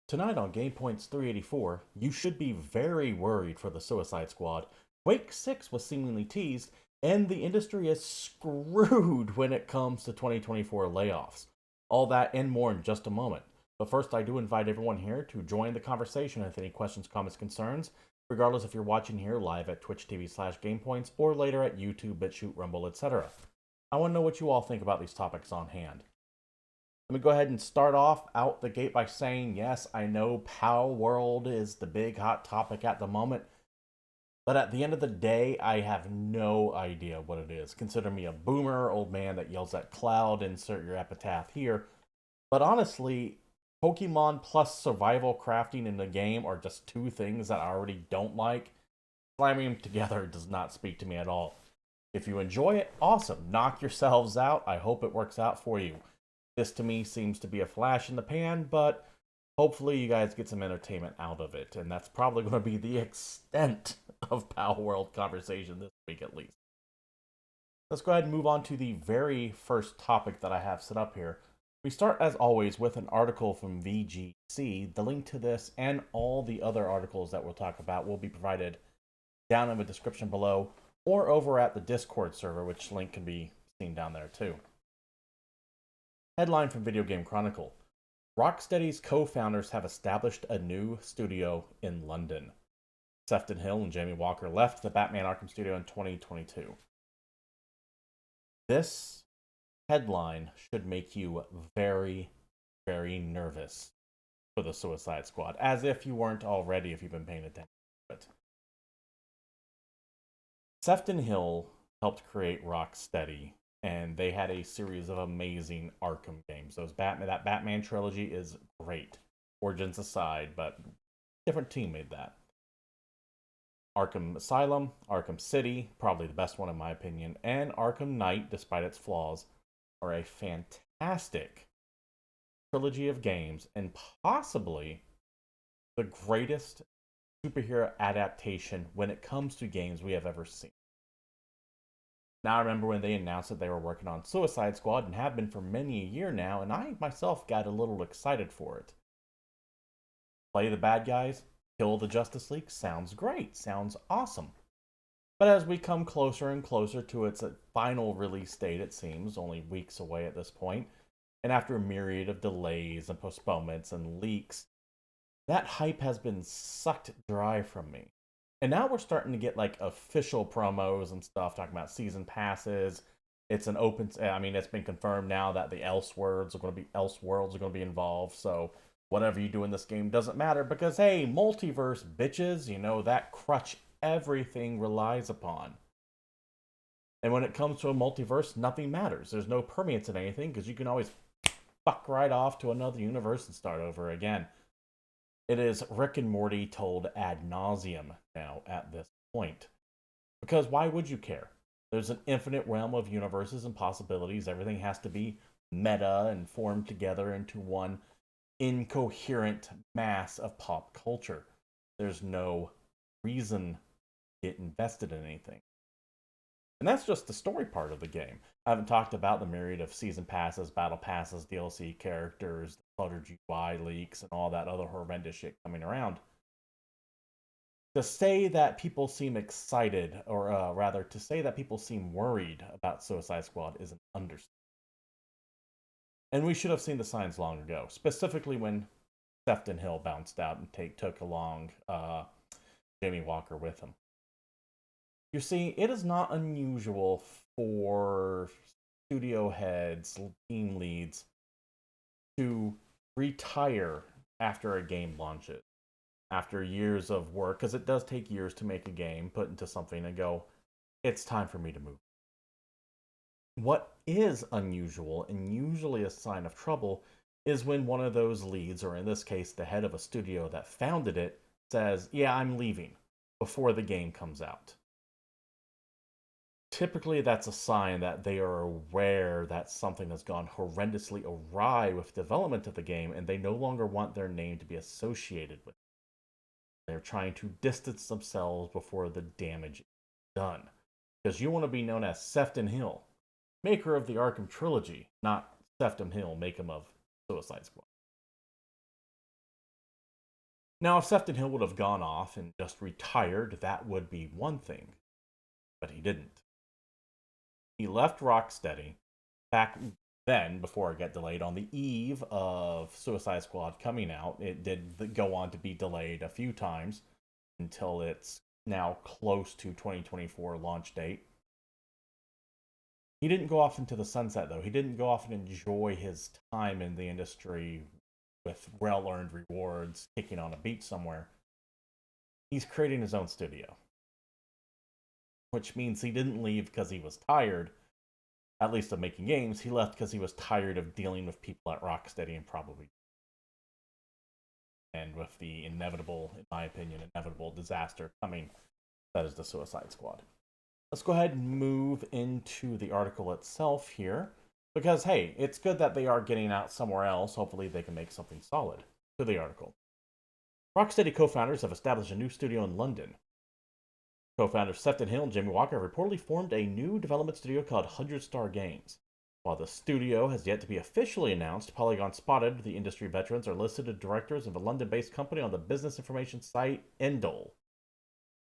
Tonight on GamePoints 384, you should be very worried for the Suicide Squad. Quake 6 was seemingly teased, and the industry is screwed when it comes to 2024 layoffs. All that and more in just a moment. But first, I do invite everyone here to join the conversation with any questions, comments, concerns, regardless if you're watching here live at Twitch TV/GamePoints or later at YouTube, BitChute, Rumble, etc. I want to know what you all think about these topics on hand. Let me go ahead and start off out the gate by saying, yes, I know Power World is the big hot topic at the moment, but at the end of the day, I have no idea what it is. Consider me a boomer, old man that yells at cloud, insert your epitaph here. But honestly, Pokemon plus survival crafting in the game are just two things that I already don't like. Slamming them together does not speak to me at all. If you enjoy it, awesome. Knock yourselves out. I hope it works out for you. This to me seems to be a flash in the pan, but hopefully you guys get some entertainment out of it. And that's probably going to be the extent of Power World conversation this week at least. Let's go ahead and move on to the very first topic that I have set up here. We start as always with an article from VGC. The link to this and all the other articles that we'll talk about will be provided down in the description below or over at the Discord server, which link can be seen down there too. Headline from Video Game Chronicle. Rocksteady's co-founders have established a new studio in London. Sefton Hill and Jamie Walker left the Batman Arkham studio in 2022. This headline should make you very, very nervous for the Suicide Squad, as if you weren't already if you've been paying attention to it. Sefton Hill helped create Rocksteady, and they had a series of amazing Arkham games. That Batman trilogy is great. Origins aside, but different team made that. Arkham Asylum, Arkham City, probably the best one in my opinion, and Arkham Knight, despite its flaws, are a fantastic trilogy of games and possibly the greatest superhero adaptation when it comes to games we have ever seen. Now, I remember when they announced that they were working on Suicide Squad and have been for many a year now, and I myself got a little excited for it. Play the bad guys, kill the Justice League, sounds great, sounds awesome. But as we come closer and closer to its final release date, it seems, only weeks away at this point, and after a myriad of delays and postponements and leaks, that hype has been sucked dry from me. And now we're starting to get like official promos and stuff talking about season passes. It's an open. I mean, it's been confirmed now that the Elseworlds are going to be involved. So whatever you do in this game doesn't matter because hey, multiverse bitches, you know that crutch everything relies upon. And when it comes to a multiverse, nothing matters. There's no permanence in anything because you can always fuck right off to another universe and start over again. It is Rick and Morty told ad nauseum now at this point. Because why would you care? There's an infinite realm of universes and possibilities. Everything has to be meta and formed together into one incoherent mass of pop culture. There's no reason to get invested in anything. And that's just the story part of the game. I haven't talked about the myriad of season passes, battle passes, DLC characters, cluttered UI leaks, and all that other horrendous shit coming around. To say that people seem excited, or rather, to say that people seem worried about Suicide Squad is an understatement. And we should have seen the signs long ago, specifically when Sefton Hill bounced out and took along Jamie Walker with him. You see, it is not unusual for studio heads, team leads, to retire after a game launches. After years of work, because it does take years to make a game, put into something and go, it's time for me to move. What is unusual and usually a sign of trouble is when one of those leads, or in this case, the head of a studio that founded it, says, yeah, I'm leaving before the game comes out. Typically, that's a sign that they are aware that something has gone horrendously awry with development of the game, and they no longer want their name to be associated with it. They're trying to distance themselves before the damage is done. Because you want to be known as Sefton Hill, maker of the Arkham trilogy, not Sefton Hill, maker of Suicide Squad. Now, if Sefton Hill would have gone off and just retired, that would be one thing. But he didn't. He left Rocksteady back then, before it got delayed, on the eve of Suicide Squad coming out. It did go on to be delayed a few times until it's now close to 2024 launch date. He didn't go off into the sunset, though. He didn't go off and enjoy his time in the industry with well-earned rewards, kicking on a beach somewhere. He's creating his own studio, which means he didn't leave because he was tired, at least of making games. He left because he was tired of dealing with people at Rocksteady and with the inevitable, in my opinion, inevitable disaster coming. That is the Suicide Squad. Let's go ahead and move into the article itself here, because hey, it's good that they are getting out somewhere else. Hopefully they can make something solid. To the article. Rocksteady co-founders have established a new studio in London. Co-founders Sefton Hill and Jamie Walker have reportedly formed a new development studio called 100 Star Games. While the studio has yet to be officially announced, Polygon spotted the industry veterans are listed as directors of a London-based company on the business information site Endel.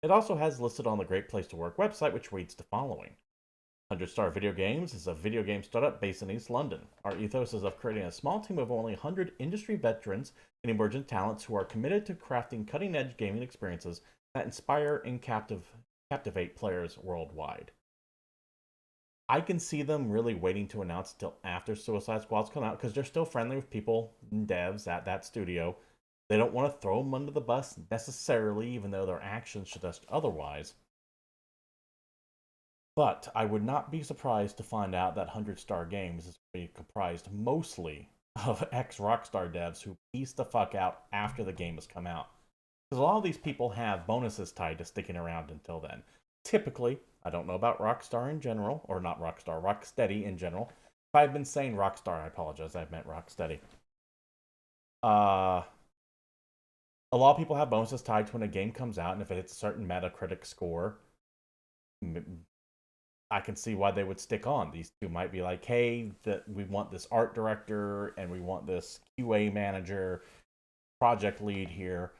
It also has listed on the Great Place to Work website, which reads the following. 100 Star Video Games is a video game startup based in East London. Our ethos is of creating a small team of only 100 industry veterans and emergent talents who are committed to crafting cutting-edge gaming experiences that inspire and captivate players worldwide. I can see them really waiting to announce until after Suicide Squad's come out, because they're still friendly with people and devs at that studio. They don't want to throw them under the bus necessarily, even though their actions suggest otherwise. But I would not be surprised to find out that 100 Star Games is going to be comprised mostly of ex-Rockstar devs who piece the fuck out after the game has come out. Because a lot of these people have bonuses tied to sticking around until then. Typically, I don't know about Rockstar in general, or not Rockstar, Rocksteady in general. If I've been saying Rockstar, I apologize, I meant Rocksteady. A lot of people have bonuses tied to when a game comes out, and if it hits a certain Metacritic score, I can see why they would stick on. These two might be like, hey, we want this art director, and we want this QA manager, project lead here.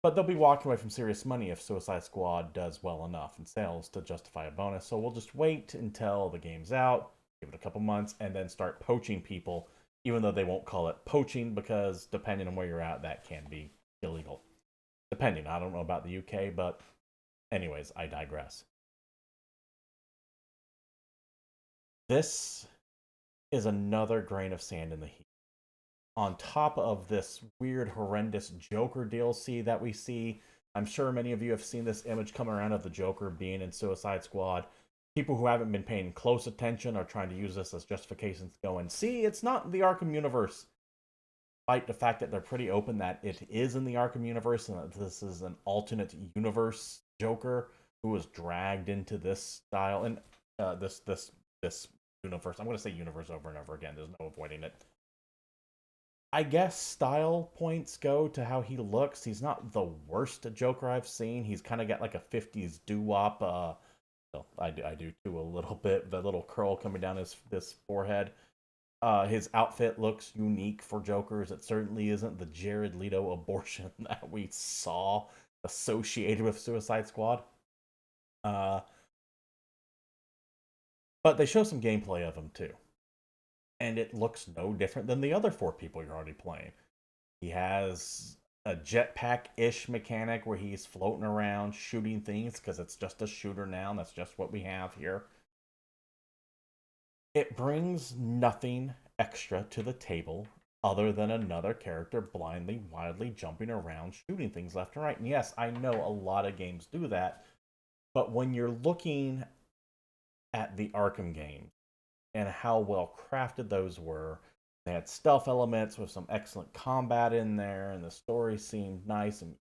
But they'll be walking away from serious money if Suicide Squad does well enough in sales to justify a bonus. So we'll just wait until the game's out, give it a couple months, and then start poaching people, even though they won't call it poaching, because depending on where you're at, that can be illegal. Depending. I don't know about the UK, but anyways, I digress. This is another grain of sand in the heap. On top of this weird, horrendous Joker DLC that we see, I'm sure many of you have seen this image come around of the Joker being in Suicide Squad. People who haven't been paying close attention are trying to use this as justification to go and see it's not the Arkham universe. Despite the fact that they're pretty open that it is in the Arkham universe and that this is an alternate universe Joker who was dragged into this style and this universe. I'm going to say universe over and over again. There's no avoiding it. I guess style points go to how he looks. He's not the worst Joker I've seen. He's kind of got like a 50s doo-wop. I do too a little bit. The little curl coming down this forehead. His outfit looks unique for Jokers. It certainly isn't the Jared Leto abortion that we saw associated with Suicide Squad. But they show some gameplay of him too. And it looks no different than the other 4 people you're already playing. He has a jetpack-ish mechanic where he's floating around shooting things, because it's just a shooter now, and that's just what we have here. It brings nothing extra to the table other than another character blindly, wildly jumping around, shooting things left and right. And yes, I know a lot of games do that, but when you're looking at the Arkham games, and how well crafted those were. They had stealth elements with some excellent combat in there, and the story seemed nice. And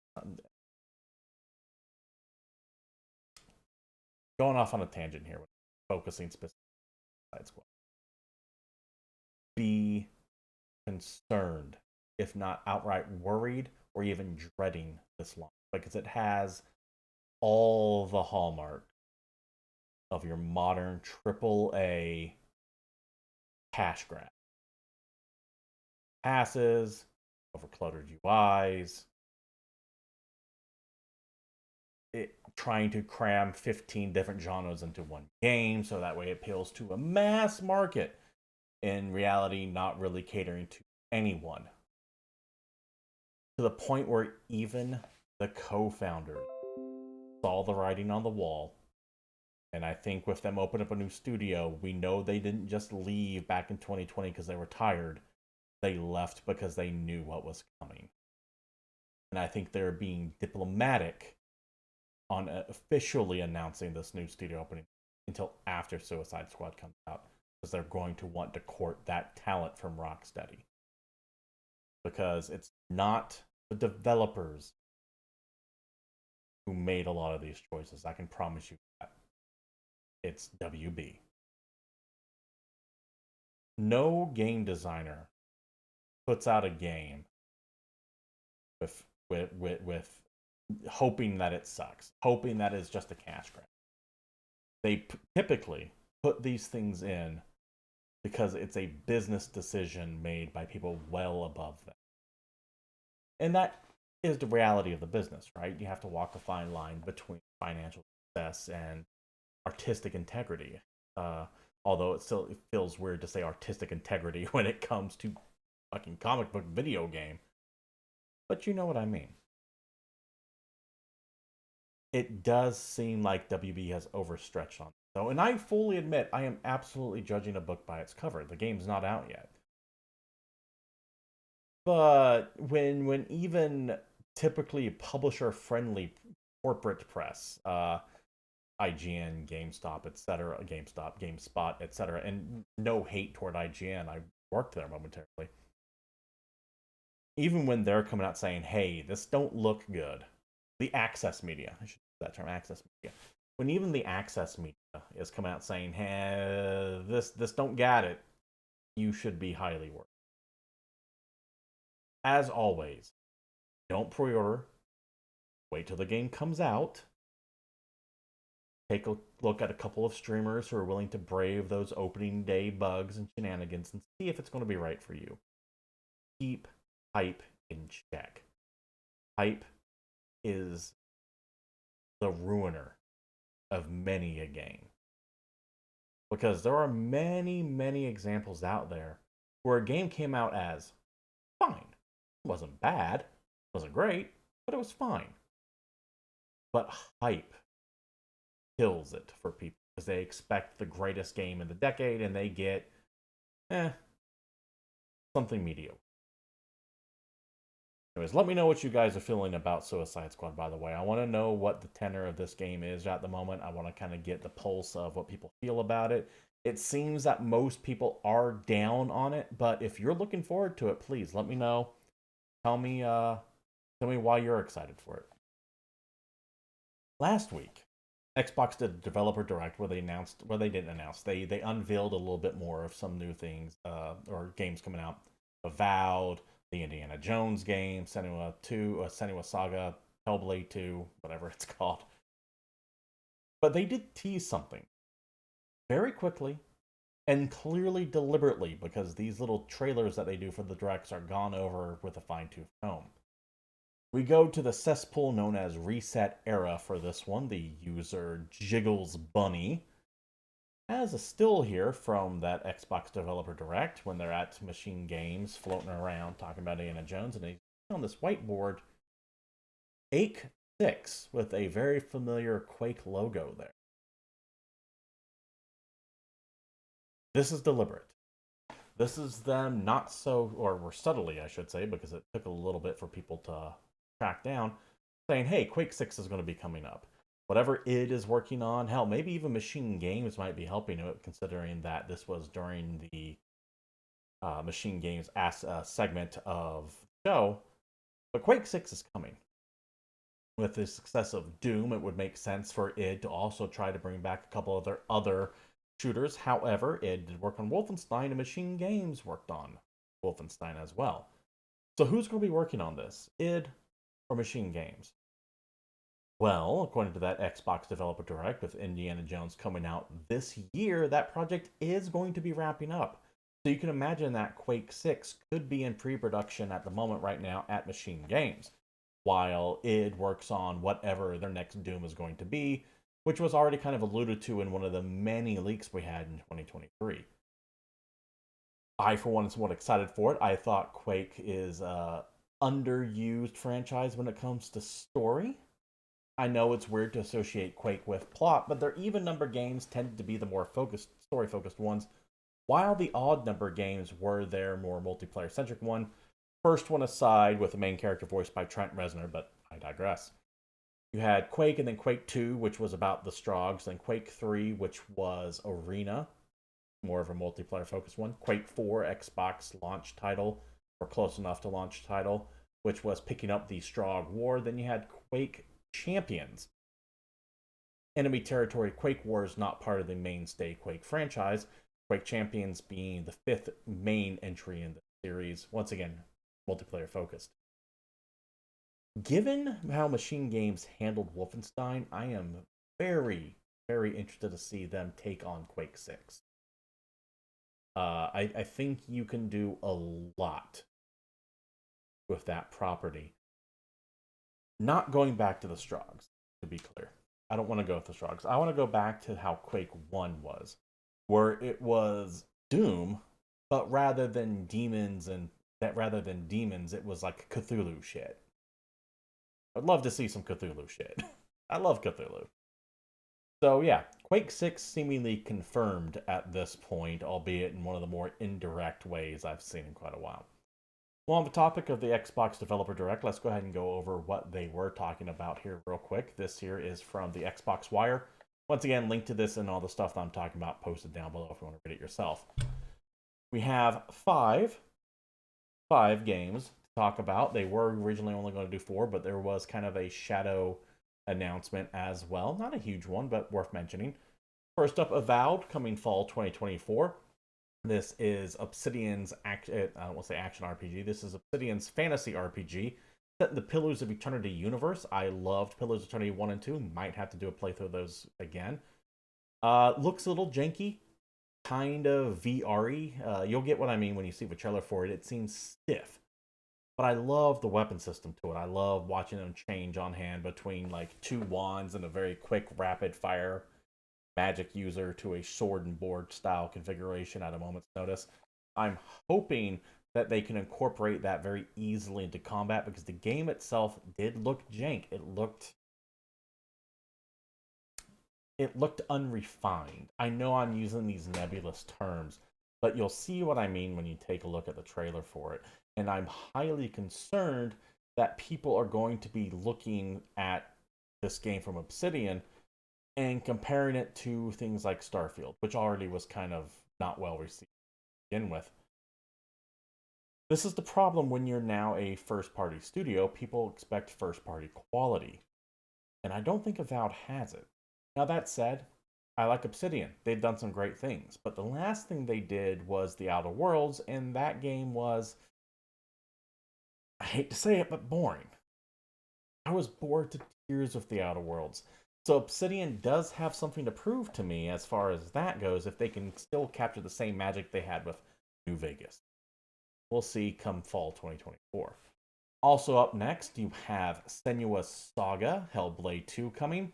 going off on a tangent here, focusing specifically on Side Squad. Be concerned, if not outright worried, or even dreading this launch, because it has all the hallmark of your modern AAA cash grab. Passes, overcluttered UIs, trying to cram 15 different genres into one game so that way it appeals to a mass market. In reality, not really catering to anyone. To the point where even the co-founders saw the writing on the wall. And I think with them opening up a new studio, we know they didn't just leave back in 2020 because they were tired. They left because they knew what was coming. And I think they're being diplomatic on officially announcing this new studio opening until after Suicide Squad comes out, because they're going to want to court that talent from Rocksteady. Because it's not the developers who made a lot of these choices. I can promise you that. It's WB. No game designer puts out a game with hoping that it sucks, hoping that it's just a cash grab. They typically put these things in because it's a business decision made by people well above them. And that is the reality of the business, right? You have to walk a fine line between financial success and artistic integrity. Although it feels weird to say artistic integrity when it comes to fucking comic book video game. But you know what I mean. It does seem like WB has overstretched on it, though. And I fully admit I am absolutely judging a book by its cover. The game's not out yet. But when even typically publisher-friendly corporate press, IGN, GameStop, etc., GameSpot, etc., and no hate toward IGN, I worked there momentarily. Even when they're coming out saying, "Hey, this don't look good," the access media, I should use that term, access media. When even the access media is coming out saying, "Hey, this don't get it," you should be highly worried. As always, don't pre-order. Wait till the game comes out. Take a look at a couple of streamers who are willing to brave those opening day bugs and shenanigans and see if it's going to be right for you. Keep hype in check. Hype is the ruiner of many a game. Because there are many, many examples out there where a game came out as fine. It wasn't bad, it wasn't great, but it was fine. But hype kills it for people because they expect the greatest game in the decade and they get something mediocre. Anyways, let me know what you guys are feeling about Suicide Squad, by the way. I want to know what the tenor of this game is at the moment. I want to kind of get the pulse of what people feel about it. It seems that most people are down on it, but if you're looking forward to it, please let me know. Tell me why you're excited for it. Last week, Xbox did a developer direct where they unveiled a little bit more of some new things or games coming out. Avowed, the Indiana Jones game, Senua Saga, Hellblade 2, whatever it's called. But they did tease something very quickly and clearly deliberately, because these little trailers that they do for the directs are gone over with a fine-tooth comb. We go to the cesspool known as Reset Era for this one. The user Jiggles Bunny has a still here from that Xbox Developer Direct when they're at Machine Games floating around talking about Indiana Jones, and he's on this whiteboard, Quake 6, with a very familiar Quake logo there. This is deliberate. This is them not so, or subtly, I should say, because it took a little bit for people to track down, saying, hey, Quake 6 is going to be coming up. Whatever id is working on, hell, maybe even Machine Games might be helping it, considering that this was during the Machine Games segment of the show. But Quake 6 is coming. With the success of Doom, it would make sense for id to also try to bring back a couple of their other shooters. However, id did work on Wolfenstein, and Machine Games worked on Wolfenstein as well. So who's going to be working on this? id or Machine Games? Well, according to that Xbox Developer Direct, with Indiana Jones coming out this year, that project is going to be wrapping up. So you can imagine that Quake 6 could be in pre-production at the moment right now at Machine Games. while id works on whatever their next Doom is going to be, which was already kind of alluded to in one of the many leaks we had in 2023. I, for one, am somewhat excited for it. I thought Quake is a underused franchise when it comes to story. I know it's weird to associate Quake with plot, but their even number games tended to be the more focused, story focused ones, while the odd number games were their more multiplayer centric one. First one aside, with the main character voiced by Trent Reznor, but I digress. You had Quake and then Quake 2, which was about the Strogs, then Quake 3, which was Arena, more of a multiplayer focused one. Quake 4, Xbox launch title, or close enough to launch title, which was picking up the Strog War. Then you had Quake Champions. Enemy Territory Quake War is not part of the mainstay Quake franchise. Quake Champions being the fifth main entry in the series. Once again, multiplayer focused. Given how Machine Games handled Wolfenstein, I am very, very interested to see them take on Quake 6. I think you can do a lot with that property. Not going back to the Strogs, to be clear. I don't want to go with the Strogs. I want to go back to how Quake 1 was, where it was Doom, but rather than demons, it was like Cthulhu shit. I'd love to see some Cthulhu shit. I love Cthulhu. So yeah, Quake 6 seemingly confirmed at this point, albeit in one of the more indirect ways I've seen in quite a while. Well, on the topic of the Xbox Developer Direct, let's go ahead and go over what they were talking about here real quick. This here is from the Xbox Wire. Once again, link to this and all the stuff that I'm talking about posted down below if you want to read it yourself. We have five games to talk about. They were originally only going to do 4, but there was kind of a shadow announcement as well. Not a huge one, but worth mentioning. First up, Avowed, coming fall 2024. This is Obsidian's I don't want to say action RPG. This is Obsidian's fantasy RPG set in the Pillars of Eternity universe. I loved Pillars of Eternity 1 and 2. Might have to do a playthrough of those again. Looks a little janky, kind of VR-y. You'll get what I mean when you see the trailer for it. It seems stiff. But I love the weapon system to it. I love watching them change on hand between like 2 wands and a very quick, rapid fire magic user to a sword and board style configuration at a moment's notice. I'm hoping that they can incorporate that very easily into combat because the game itself did look jank. It looked unrefined. I know I'm using these nebulous terms, but you'll see what I mean when you take a look at the trailer for it. And I'm highly concerned that people are going to be looking at this game from Obsidian and comparing it to things like Starfield, which already was kind of not well received to begin with. This is the problem when you're now a first-party studio. People expect first-party quality. And I don't think Avowed has it. Now, that said, I like Obsidian. They've done some great things. But the last thing they did was The Outer Worlds, and that game was, I hate to say it, but boring. I was bored to tears with The Outer Worlds. So Obsidian does have something to prove to me as far as that goes, if they can still capture the same magic they had with New Vegas. We'll see come fall 2024. Also up next, you have Senua's Saga, Hellblade 2 coming.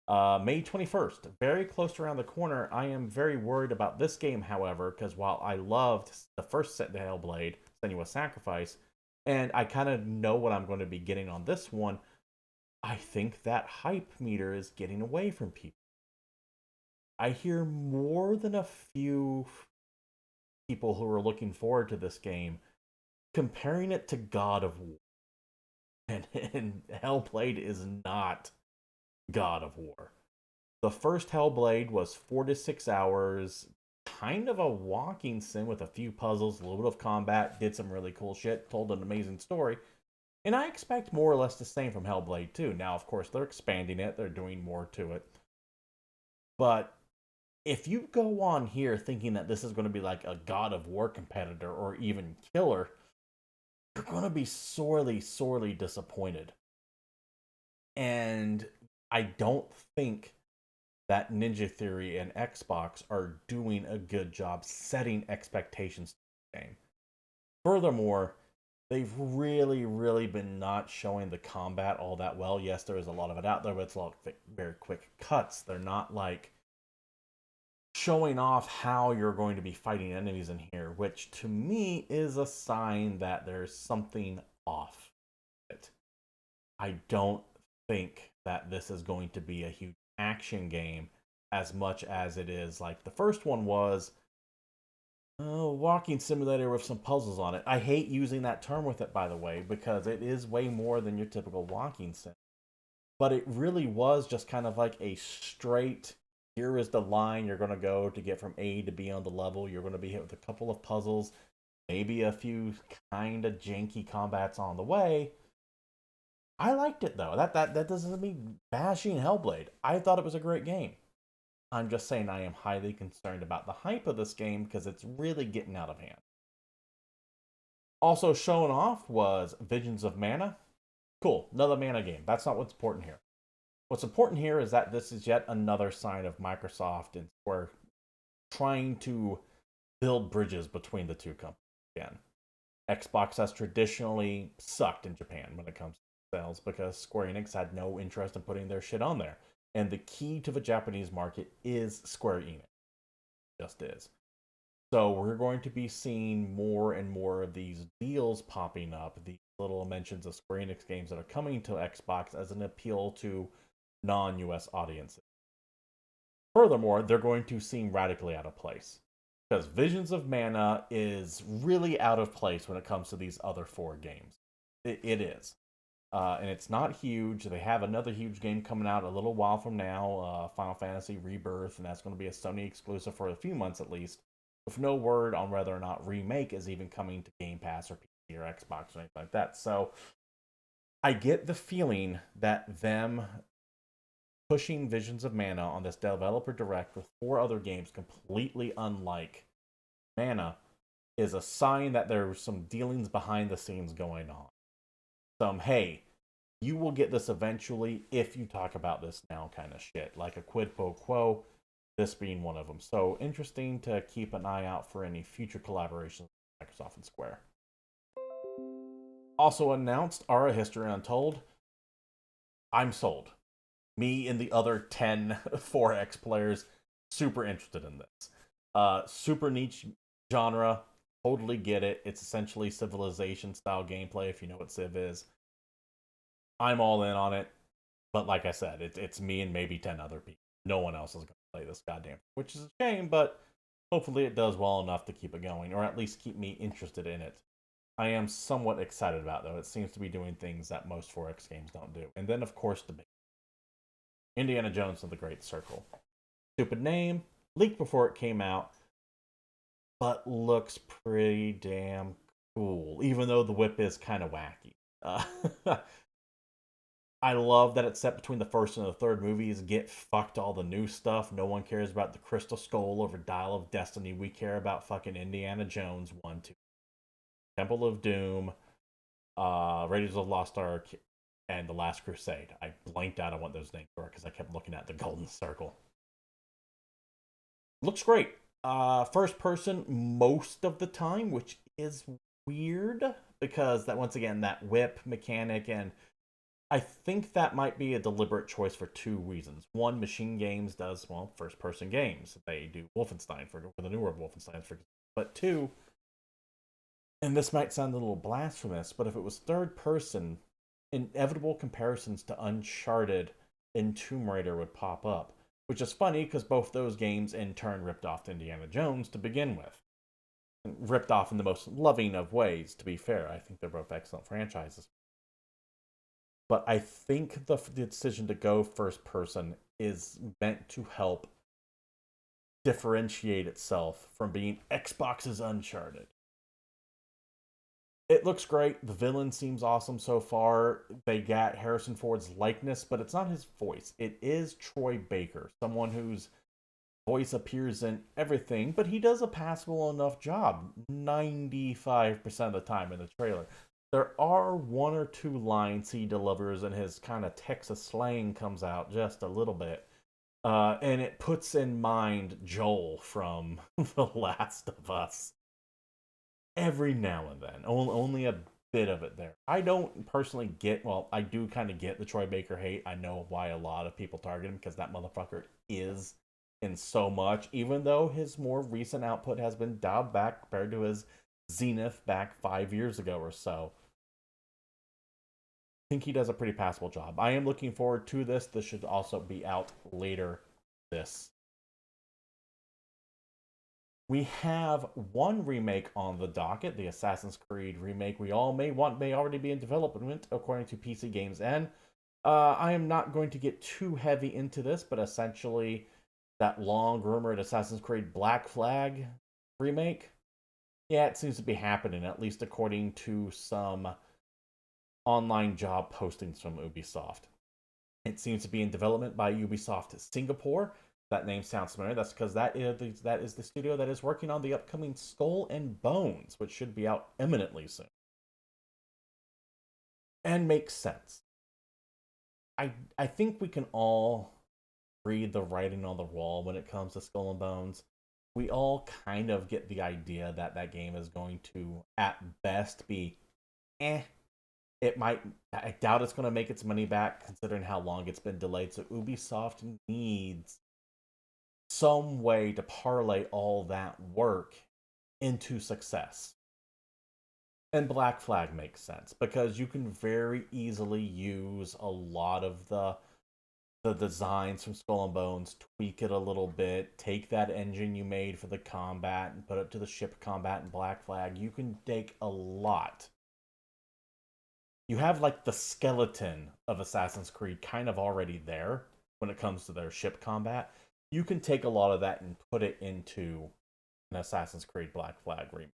May 21st, very close around the corner. I am very worried about this game, however, because while I loved the first set to Hellblade, Senua's Sacrifice, and I kind of know what I'm going to be getting on this one, I think that hype meter is getting away from people. I hear more than a few people who are looking forward to this game comparing it to God of War. And Hellblade is not God of War. The first Hellblade was 4 to 6 hours, kind of a walking sim with a few puzzles, a little bit of combat, did some really cool shit, told an amazing story. And I expect more or less the same from Hellblade 2. Now, of course, they're expanding it. They're doing more to it. But if you go on here thinking that this is going to be like a God of War competitor or even killer, you're going to be sorely, sorely disappointed. And I don't think that Ninja Theory and Xbox are doing a good job setting expectations to the game. Furthermore, they've really, really been not showing the combat all that well. Yes, there is a lot of it out there, but it's a lot of very quick cuts. They're not like showing off how you're going to be fighting enemies in here, which to me is a sign that there's something off it. I don't think that this is going to be a huge action game as much as it is like the first one was a walking simulator with some puzzles on it. I hate using that term with it, by the way, because it is way more than your typical walking sim. But it really was just kind of like a straight, here is the line you're going to go to get from A to B on the level. You're going to be hit with a couple of puzzles, maybe a few kind of janky combats on the way. I liked it though. That doesn't mean bashing Hellblade. I thought it was a great game. I'm just saying I am highly concerned about the hype of this game because it's really getting out of hand. Also shown off was Visions of Mana. Cool, another mana game. That's not what's important here. What's important here is that this is yet another sign of Microsoft and Square trying to build bridges between the two companies again. Xbox has traditionally sucked in Japan when it comes to sales because Square Enix had no interest in putting their shit on there. And the key to the Japanese market is Square Enix. Just is. So we're going to be seeing more and more of these deals popping up, these little mentions of Square Enix games that are coming to Xbox as an appeal to non-US audiences. Furthermore, they're going to seem radically out of place. Because Visions of Mana is really out of place when it comes to these other four games. It is. And it's not huge. They have another huge game coming out a little while from now, Final Fantasy Rebirth, and that's going to be a Sony exclusive for a few months at least, with no word on whether or not Remake is even coming to Game Pass or PC or Xbox or anything like that. So I get the feeling that them pushing Visions of Mana on this developer direct with four other games completely unlike Mana is a sign that there's some dealings behind the scenes going on. Some, hey, you will get this eventually if you talk about this now kind of shit, like a quid pro quo, this being one of them. So interesting to keep an eye out for any future collaborations with Microsoft and Square. Also announced Ara History Untold. I'm sold. Me and the other 10 4X players super interested in this. Super niche genre. Totally get it. It's essentially Civilization style gameplay if you know what Civ is. I'm all in on it. But like I said, it's me and maybe 10 other people. No one else is going to play this goddamn, which is a shame, but hopefully it does well enough to keep it going, or at least keep me interested in it. I am somewhat excited about it, though. It seems to be doing things that most 4X games don't do. And then, of course, the big Indiana Jones and the Great Circle. Stupid name, leaked before it came out, but looks pretty damn cool, even though the whip is kind of wacky. I love that it's set between the first and the third movies. Get fucked all the new stuff. No one cares about the Crystal Skull over Dial of Destiny. We care about fucking Indiana Jones 1, 2. Temple of Doom, Raiders of the Lost Ark, and The Last Crusade. I blanked out on what those names were because I kept looking at the Golden Circle. Looks great. First person most of the time, which is weird because that once again that whip mechanic, and I think that might be a deliberate choice for two reasons. One, Machine Games does first person games. They do Wolfenstein for the newer Wolfenstein, but two, and this might sound a little blasphemous, but if it was third person, inevitable comparisons to Uncharted and Tomb Raider would pop up. Which is funny because both those games in turn ripped off Indiana Jones to begin with. And ripped off in the most loving of ways, to be fair. I think they're both excellent franchises. But I think the decision to go first person is meant to help differentiate itself from being Xbox's Uncharted. It looks great. The villain seems awesome so far. They got Harrison Ford's likeness, but it's not his voice. It is Troy Baker, someone whose voice appears in everything, but he does a passable enough job 95% of the time in the trailer. There are one or two lines he delivers, and his kind of Texas slang comes out just a little bit. And it puts in mind Joel from The Last of Us. Every now and then. Only a bit of it there. I don't personally get, well, I do kind of get the Troy Baker hate. I know why a lot of people target him because that motherfucker is in so much, even though his more recent output has been dialed back compared to his zenith back 5 years ago or so. I think he does a pretty passable job. I am looking forward to this. This should also be out later this. We have one remake on the docket, the Assassin's Creed remake we all may already be in development according to PC Games N. I am not going to get too heavy into this, but essentially that long rumored Assassin's Creed Black Flag remake, yeah, it seems to be happening, at least according to some online job postings from Ubisoft. It seems to be in development by Ubisoft Singapore. That name sounds familiar. That's because that is the studio that is working on the upcoming Skull and Bones, which should be out imminently soon. And makes sense. I think we can all read the writing on the wall when it comes to Skull and Bones. We all kind of get the idea that that game is going to, at best, be eh. It might. I doubt it's going to make its money back considering how long it's been delayed. So Ubisoft needs some way to parlay all that work into success. And Black Flag makes sense because you can very easily use a lot of the designs from Skull and Bones, tweak it a little bit, take that engine you made for the combat and put it to the ship combat in Black Flag. You can take a lot. You have like the skeleton of Assassin's Creed kind of already there when it comes to their ship combat. You can take a lot of that and put it into an Assassin's Creed Black Flag remake.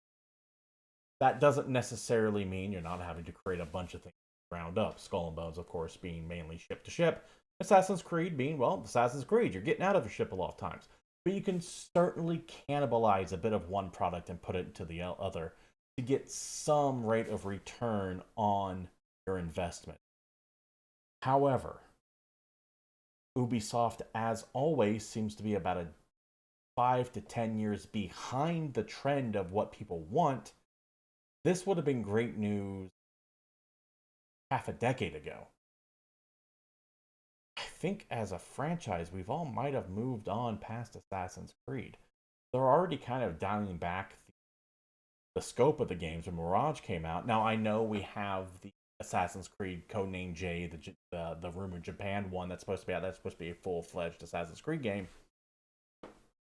That doesn't necessarily mean you're not having to create a bunch of things ground up. Skull and Bones, of course, being mainly ship to ship. Assassin's Creed being, well, Assassin's Creed. You're getting out of your ship a lot of times. But you can certainly cannibalize a bit of one product and put it into the other to get some rate of return on your investment. However, Ubisoft, as always, seems to be about a 5 to 10 years behind the trend of what people want. This would have been great news half a decade ago. I think as a franchise, we've all might have moved on past Assassin's Creed. They're already kind of dialing back the scope of the games when Mirage came out. Now, I know we have the Assassin's Creed Codename J, the rumored Japan one that's supposed to be out. That's supposed to be a full-fledged Assassin's Creed game.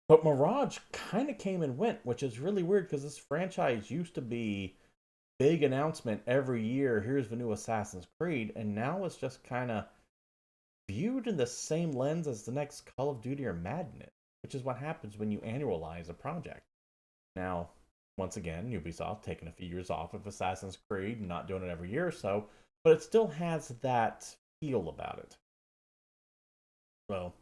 But Mirage kind of came and went, which is really weird because this franchise used to be big announcement every year. Here's the new Assassin's Creed, and now it's just kind of viewed in the same lens as the next Call of Duty or Madden, which is what happens when you annualize a project. Now, once again, Ubisoft taking a few years off of Assassin's Creed, not doing it every year or so, but it still has that feel about it. So,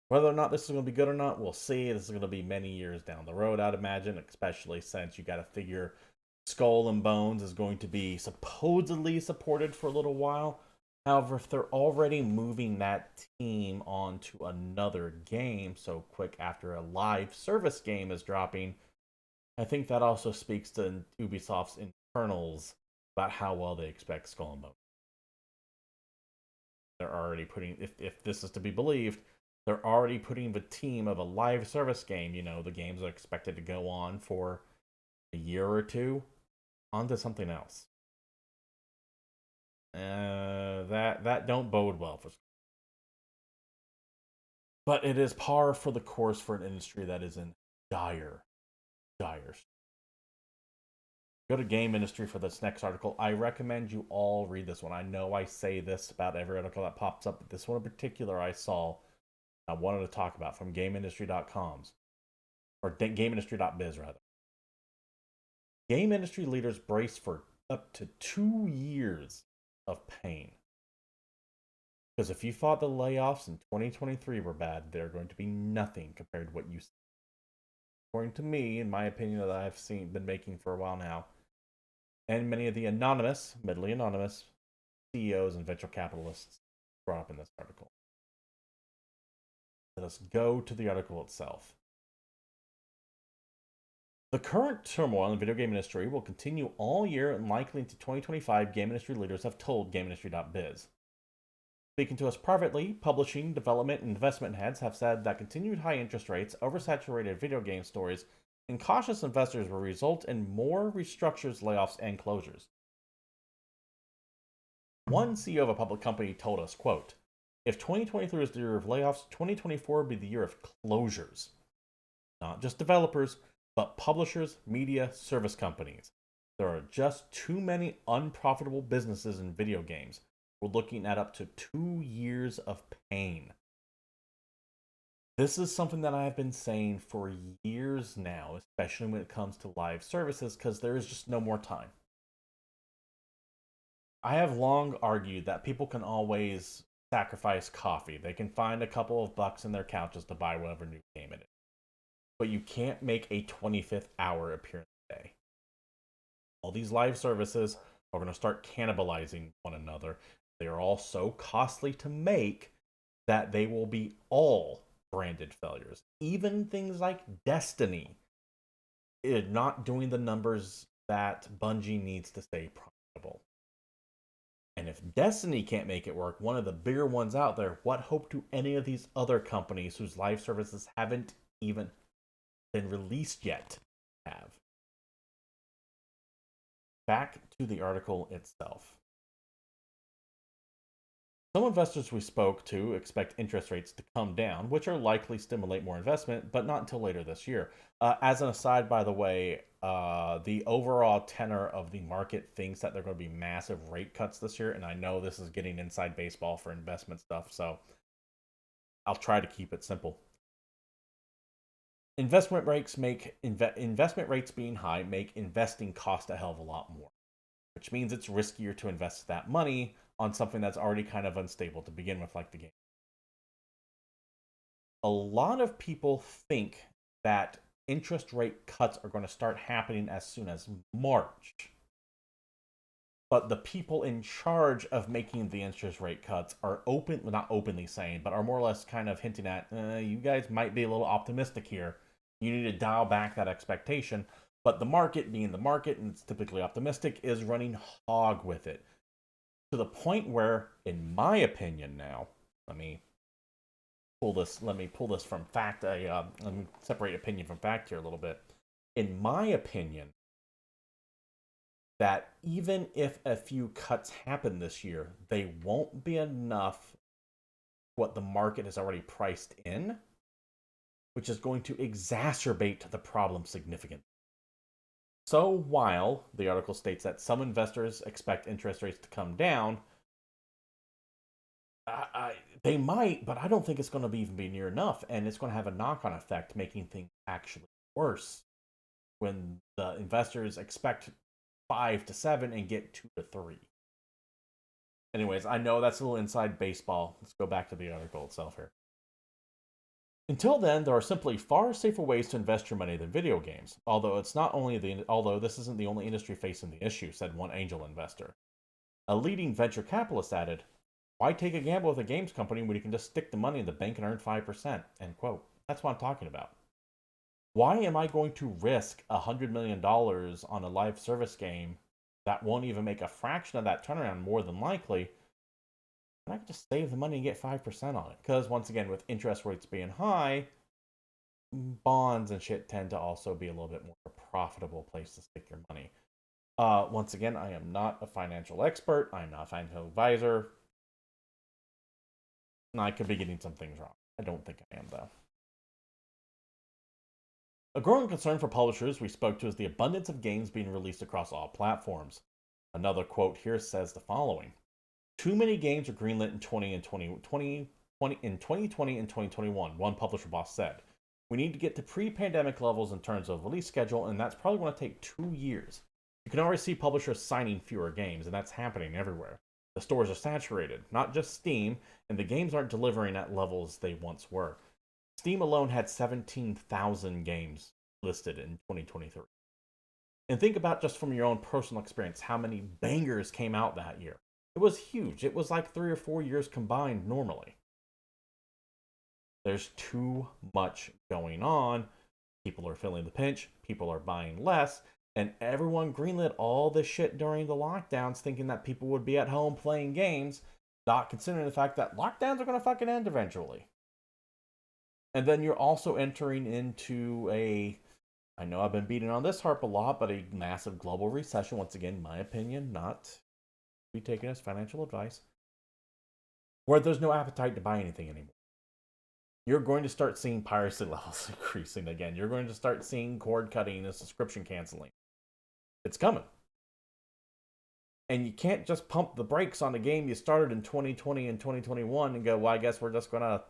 whether or not this is going to be good or not, we'll see. This is going to be many years down the road, I'd imagine, especially since you got to figure Skull and Bones is going to be supposedly supported for a little while. However, if they're already moving that team onto another game so quick after a live service game is dropping, I think that also speaks to Ubisoft's internals about how well they expect Skull and Bones. They're already putting, if this is to be believed, they're already putting the team of a live service game, the games are expected to go on for a year or two, onto something else. That don't bode well for. But it is par for the course for an industry that is in dire. Go to Game Industry for this next article. I recommend you all read this one. I know I say this about every article that pops up, but this one in particular I saw, I wanted to talk about from GameIndustry.com's, or GameIndustry.biz rather. Game industry leaders brace for up to 2 years of pain. Because if you thought the layoffs in 2023 were bad, they're going to be nothing compared to what you see. According to me, in my opinion, that I've been making for a while now, and many of the admittedly anonymous, CEOs and venture capitalists brought up in this article. Let us go to the article itself. The current turmoil in the video game industry will continue all year and likely into 2025, game industry leaders have told GameIndustry.biz. Speaking to us privately, publishing, development, and investment heads have said that continued high interest rates, oversaturated video game stories, and cautious investors will result in more restructures, layoffs, and closures. One CEO of a public company told us, quote, "If 2023 is the year of layoffs, 2024 will be the year of closures. Not just developers, but publishers, media, service companies. There are just too many unprofitable businesses in video games. We're looking at up to 2 years of pain." This is something that I've been saying for years now, especially when it comes to live services, because there is just no more time. I have long argued that people can always sacrifice coffee. They can find a couple of bucks in their couches to buy whatever new game it is. But you can't make a 25th hour appearance a day. All these live services are going to start cannibalizing one another. They are all so costly to make that they will be all branded failures. Even things like Destiny is not doing the numbers that Bungie needs to stay profitable. And if Destiny can't make it work, one of the bigger ones out there, what hope do any of these other companies whose live services haven't even been released yet have? Back to the article itself. Some investors we spoke to expect interest rates to come down, which are likely stimulate more investment, but not until later this year. As an aside, by the way, the overall tenor of the market thinks that there are going to be massive rate cuts this year, and I know this is getting inside baseball for investment stuff, so I'll try to keep it simple. Investment rates being high make investing cost a hell of a lot more, which means it's riskier to invest that money on something that's already kind of unstable to begin with, like the game. A lot of people think that interest rate cuts are going to start happening as soon as March. But the people in charge of making the interest rate cuts are not openly saying, but are more or less kind of hinting at, you guys might be a little optimistic here. You need to dial back that expectation. But the market, being the market, and it's typically optimistic, is running hog with it. To the point where, in my opinion now, let me pull this from fact. Let me separate opinion from fact here a little bit. In my opinion, that even if a few cuts happen this year, they won't be enough what the market has already priced in, which is going to exacerbate the problem significantly. So while the article states that some investors expect interest rates to come down, they might, but I don't think it's going to even be near enough, and it's going to have a knock-on effect, making things actually worse when the investors expect 5 to 7 and get 2 to 3. Anyways, I know that's a little inside baseball. Let's go back to the article itself here. Until then, there are simply far safer ways to invest your money than video games. Although this isn't the only industry facing the issue, said one angel investor. A leading venture capitalist added, "Why take a gamble with a games company when you can just stick the money in the bank and earn 5%?" End quote. That's what I'm talking about. Why am I going to risk $100 million on a live service game that won't even make a fraction of that turnaround, more than likely? I can just save the money and get 5% on it. Because once again, with interest rates being high, bonds and shit tend to also be a little bit more a profitable place to stick your money. Once again, I am not a financial expert. I'm not a financial advisor. I could be getting some things wrong. I don't think I am, though. A growing concern for publishers we spoke to is the abundance of games being released across all platforms. Another quote here says the following: "Too many games are greenlit in 2020 and 2021, one publisher boss said. We need to get to pre-pandemic levels in terms of release schedule, and that's probably going to take 2 years. You can already see publishers signing fewer games, and that's happening everywhere. The stores are saturated, not just Steam, and the games aren't delivering at levels they once were. Steam alone had 17,000 games listed in 2023. And think about, just from your own personal experience, how many bangers came out that year. It was huge. It was like 3 or 4 years combined normally. There's too much going on, People are feeling the pinch, people are buying less, and everyone greenlit all this shit during the lockdowns thinking that people would be at home playing games, not considering the fact that lockdowns are going to fucking end eventually. And then you're also entering into I know I've been beating on this harp a lot, but a massive global recession. Once again, my opinion, not to be taken as financial advice, where there's no appetite to buy anything anymore. You're going to start seeing piracy levels increasing again. You're going to start seeing cord cutting and subscription canceling. It's coming. And you can't just pump the brakes on a game you started in 2020 and 2021 and go, well, I guess we're just going to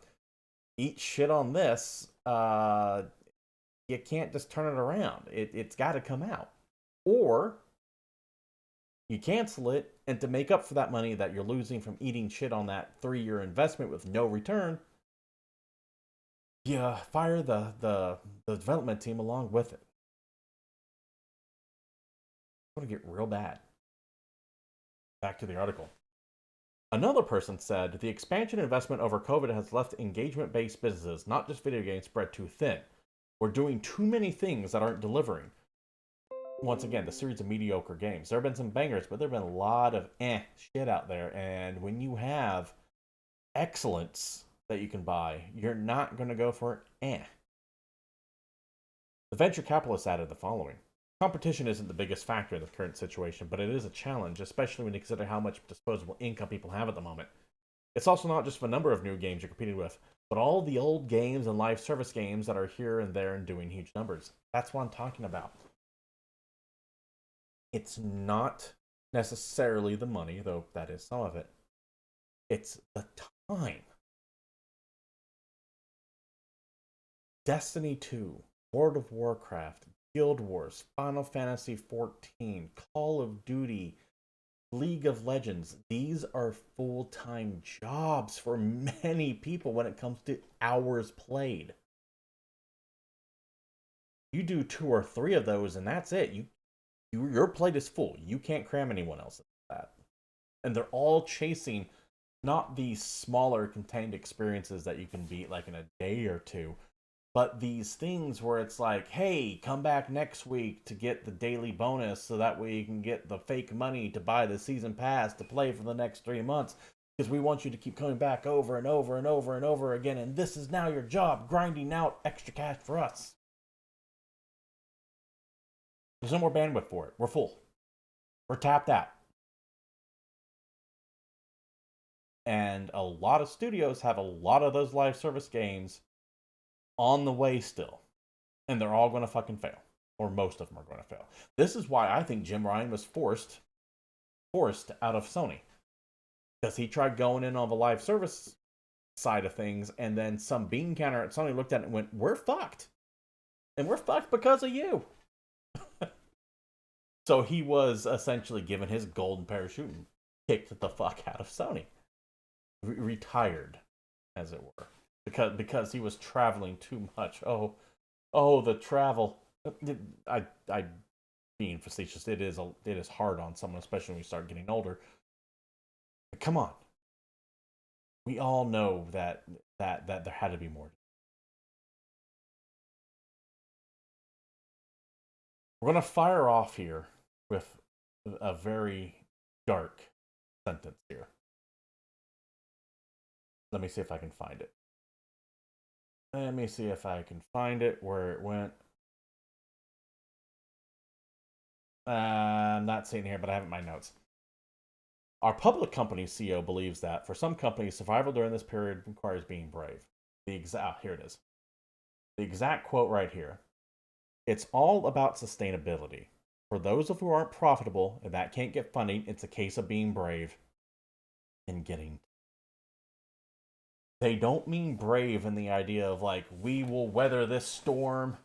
eat shit on this. You can't just turn it around. It's got to come out. Or you cancel it, and to make up for that money that you're losing from eating shit on that 3-year investment with no return, you fire the development team along with it. It's going to get real bad. Back to the article. Another person said the expansion investment over COVID has left engagement-based businesses, not just video games, spread too thin. We're doing too many things that aren't delivering. Once again, the series of mediocre games. There have been some bangers, but there have been a lot of shit out there. And when you have excellence that you can buy, you're not going to go for The venture capitalists added the following. Competition isn't the biggest factor in the current situation, but it is a challenge, especially when you consider how much disposable income people have at the moment. It's also not just the number of new games you're competing with, but all the old games and live service games that are here and there and doing huge numbers. That's what I'm talking about. It's not necessarily the money, though that is some of it. It's the time. Destiny 2, World of Warcraft, Guild Wars, Final Fantasy XIV, Call of Duty, League of Legends. These are full-time jobs for many people when it comes to hours played. You do 2 or 3 of those and that's it. Your plate is full. You can't cram anyone else into that. And they're all chasing not these smaller contained experiences that you can beat like in a day or two, but these things where it's like, hey, come back next week to get the daily bonus so that way you can get the fake money to buy the season pass to play for the next 3 months because we want you to keep coming back over and over and over and over again, and this is now your job, grinding out extra cash for us. There's no more bandwidth for it. We're full. We're tapped out. And a lot of studios have a lot of those live service games on the way still. And they're all going to fucking fail. Or most of them are going to fail. This is why I think Jim Ryan was forced out of Sony. Because he tried going in on the live service side of things, and then some bean counter at Sony looked at it and went, we're fucked. And we're fucked because of you. So he was essentially given his golden parachute and kicked the fuck out of Sony. Retired, as it were. Because he was traveling too much. Oh, the travel. I being facetious, it is hard on someone, especially when you start getting older. But come on. We all know that there had to be more. We're going to fire off here with a very dark sentence here. Let me see if I can find it. Let me see if I can find it where it went. I'm not seeing it here, but I have it in my notes. Our public company CEO believes that for some companies, survival during this period requires being brave. Here it is. The exact quote right here. It's all about sustainability. For those of who aren't profitable and that can't get funding, it's a case of being brave and getting. They don't mean brave in the idea of like, we will weather this storm,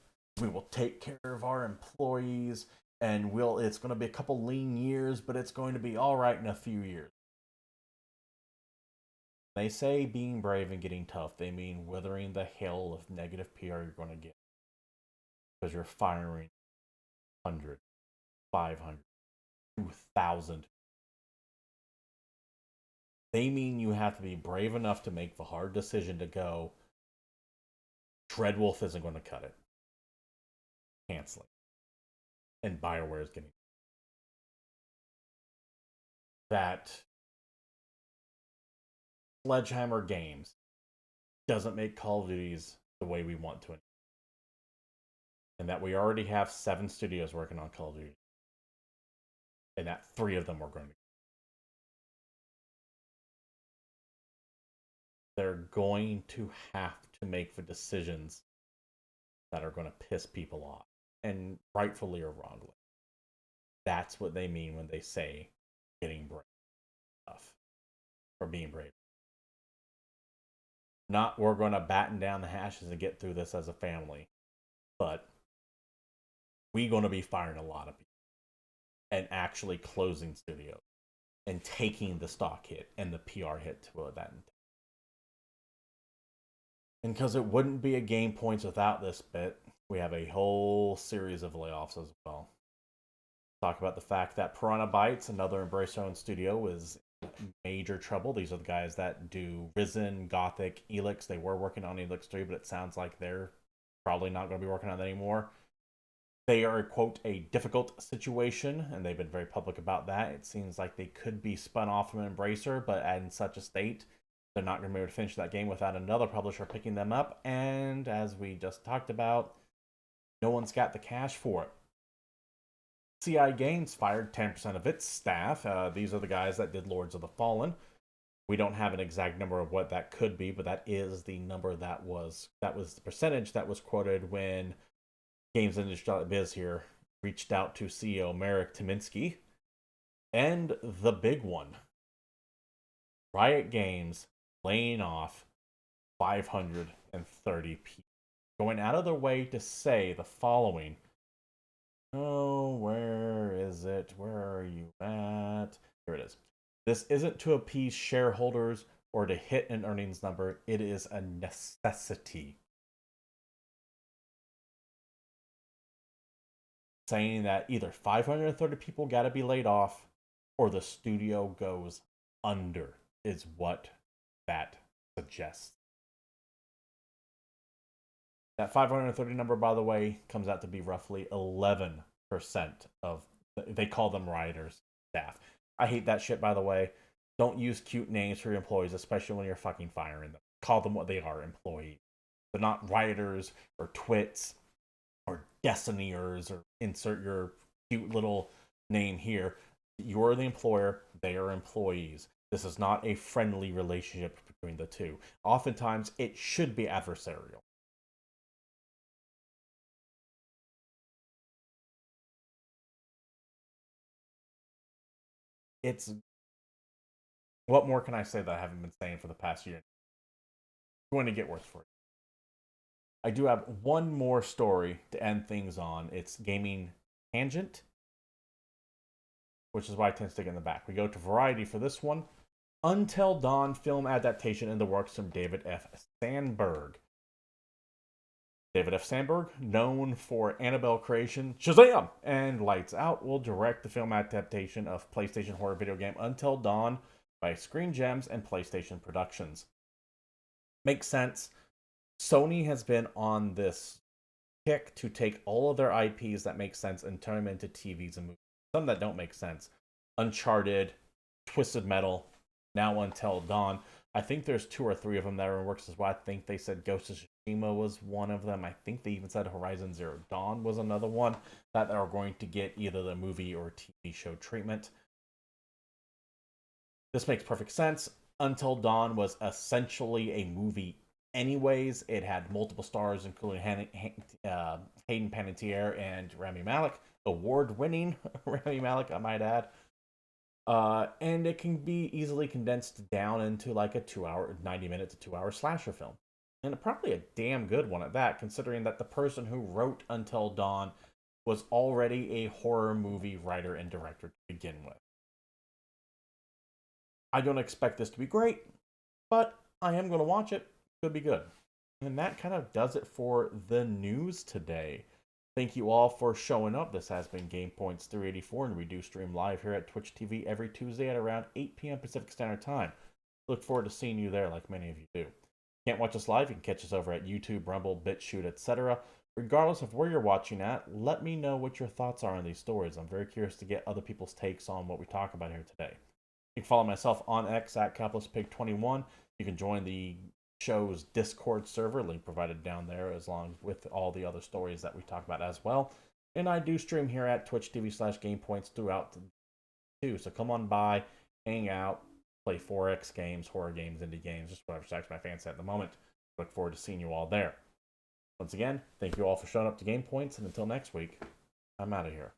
we will take care of our employees, and it's going to be a couple lean years, but it's going to be all right in a few years. They say being brave and getting tough, they mean weathering the hail of negative PR you're going to get. Because you're firing 100, 500, 2,000. They mean you have to be brave enough to make the hard decision to go, Dreadwolf isn't going to cut it. canceling. And BioWare is getting that. Sledgehammer Games doesn't make Call of Duties the way we want to. And that we already have 7 studios working on Call of Duty. And that 3 of them are going to. They're going to have to make the decisions that are going to piss people off. And rightfully or wrongly. That's what they mean when they say getting brave stuff. Or being brave. Not we're going to batten down the hashes and get through this as a family. But we're going to be firing a lot of people. And actually closing studios. And taking the stock hit and the PR hit to that. And because it wouldn't be a GamePoints without this bit, we have a whole series of layoffs as well. Talk about the fact that Piranha Bytes, another Embracer-owned studio, is in major trouble. These are the guys that do Risen, Gothic, Elix. They were working on Elix 3, but it sounds like they're probably not going to be working on it anymore. They are, quote, a difficult situation, and they've been very public about that. It seems like they could be spun off from Embracer, but in such a state, they're not going to be able to finish that game without another publisher picking them up. And as we just talked about, no one's got the cash for it. CI Games fired 10% of its staff. These are the guys that did Lords of the Fallen. We don't have an exact number of what that could be, but that is the number that was the percentage that was quoted when GamesIndustry.biz here reached out to CEO Marek Tymiński. And the big one, Riot Games laying off 530 people. Going out of their way to say the following. Oh, where is it? Where are you at? Here it is. This isn't to appease shareholders or to hit an earnings number. It is a necessity. Saying that either 530 people got to be laid off or the studio goes under is what that suggests. That 530 number, by the way, comes out to be roughly 11% of, they call them rioters staff. I hate that shit, by the way. Don't use cute names for your employees, especially when you're fucking firing them. Call them what they are, employees. They're not rioters or twits or destinyers or insert your cute little name here. You're the employer, they are employees. This is not a friendly relationship between the two. Oftentimes, it should be adversarial. It's, what more can I say that I haven't been saying for the past year? It's going to get worse for you. I do have one more story to end things on. It's Gaming Tangent, which is why I tend to stick it in the back. We go to Variety for this one. Until Dawn film adaptation in the works from David F. Sandberg. David F. Sandberg, known for Annabelle creation Shazam and Lights Out, will direct the film adaptation of PlayStation horror video game Until Dawn by Screen Gems and PlayStation Productions. Makes sense. Sony has been on this kick to take all of their IPs that make sense and turn them into TVs and movies. Some that don't make sense. Uncharted, Twisted Metal, now Until Dawn. I think there's 2 or 3 of them that are in works as well. I think they said Ghost of Tsushima was one of them. I think they even said Horizon Zero Dawn was another one that are going to get either the movie or TV show treatment. This makes perfect sense. Until Dawn was essentially a movie anyways. It had multiple stars, including Hayden Panettiere and Rami Malek. Award-winning Rami Malek, I might add. And it can be easily condensed down into like a 90-minute to 2-hour slasher film. And probably a damn good one at that, considering that the person who wrote Until Dawn was already a horror movie writer and director to begin with. I don't expect this to be great, but I am going to watch it. Could be good. And that kind of does it for the news today. Thank you all for showing up. This has been GamePoints 384, and we do stream live here at Twitch TV every Tuesday at around 8 p.m. Pacific Standard Time. Look forward to seeing you there like many of you do. Can't watch us live? You can catch us over at YouTube, Rumble, BitChute, etc. Regardless of where you're watching at, let me know what your thoughts are on these stories. I'm very curious to get other people's takes on what we talk about here today. You can follow myself on X at CapitalistPig21. You can join the show's Discord server, link provided down there, as long with all the other stories that we talk about as well. And I do stream here at Twitch TV/GamePoints throughout too. So come on by, hang out, play 4X games, horror games, indie games, just whatever strikes my fancy at the moment. Look forward to seeing you all there. Once again, thank you all for showing up to GamePoints, and until next week, I'm out of here.